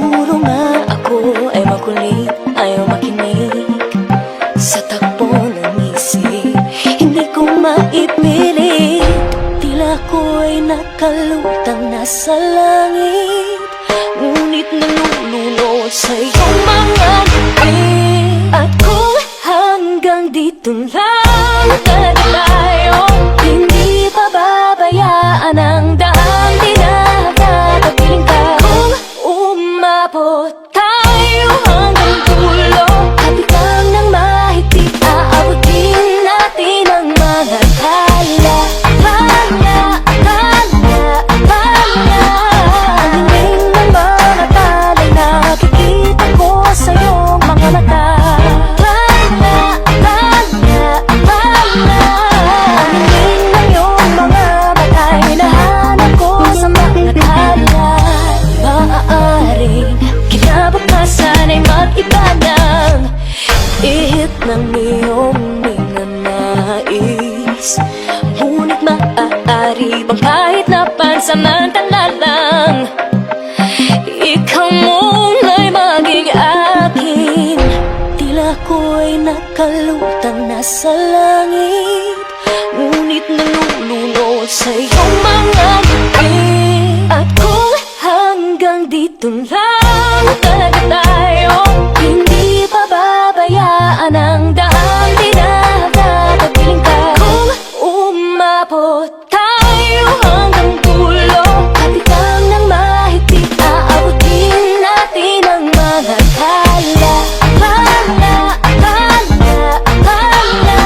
Siguro nga ako ay makulit, ayaw makinig sa takbo ng isip. Hindi ko maipilit, tila ko'y nakalutang nasa langit, ngunit nalulunod sa iyong mga ngiti. At kung hanggang dito lang talaga tayo, hindi pababayaan ang daang tinatatapiling ka. Kung umabot tayo hanggang dulo, kapit lang ng mahigpit, aabutin natin ang mga tala. Tala, tala, tala. Ang hingin ng mga tala'y nakikita ko sa iyong mga mata. Tala, tala, tala. Ang hingin ng iyong mga mata'y nahanap ko sa mga tala. Maaaring kinabukasan ay mag-iba ng ihip ng iyong mga nais, ngunit maaari bang kahit na pansamantala lang, ikaw muna'y maging akin. Tila ko'y nakalutang nasa langit, ngunit nalulunod sa iyong mga ngiti. At kung hanggang dito lang talaga tayo, hindi pababayaan ang daang tinatatapiling ka. Kung umabot tayo hanggang dulo, kapit lang ng mahigpit, aabutin natin ang mga tala. Tala, tala, tala.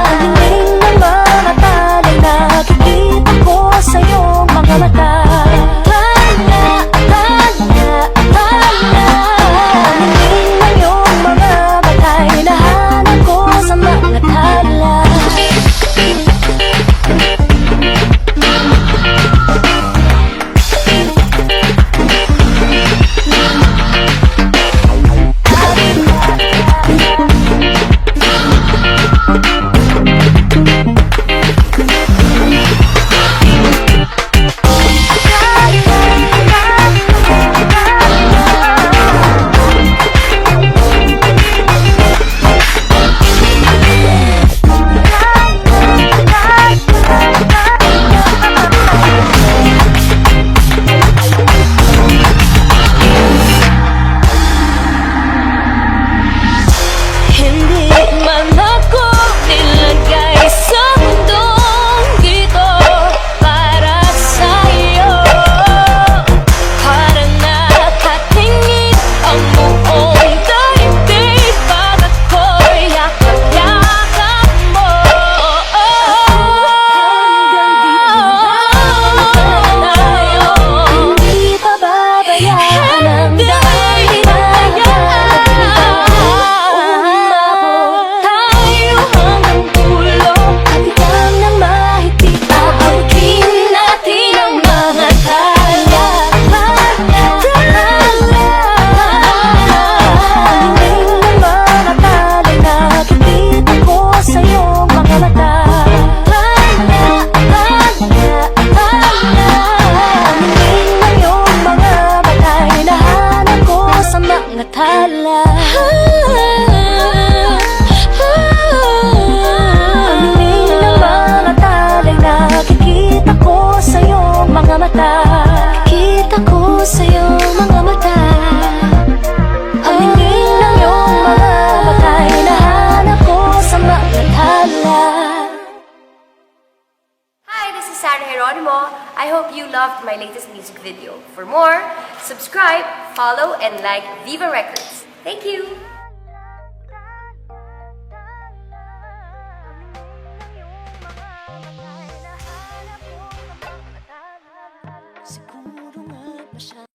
Ang hingin ng mga tala'y nakikita ko sa iyong mga mata. Tala, tala, tala. Ang hingin ng iyong mga mata'y nahanap ko sa mga tala. Hindi man ako nilagay sa mundong ito para sa'yo, para nakatingin ang buong daigdig pag ako'y yakap-yakap mo. Hanggang dito tayo, hindi pababayaan ang daang tala. Ang hingin ng mga tala'y nakikita ko sa iyong mga mata. Kita ko sa iyong mga mata. Ang hingin ng iyong mga mata'y nahanap ko sa mga tala. Hi, this is Sarah Geronimo. I hope you loved my latest music video. For more, subscribe, follow, and like Viva Records. Thank you! Siguro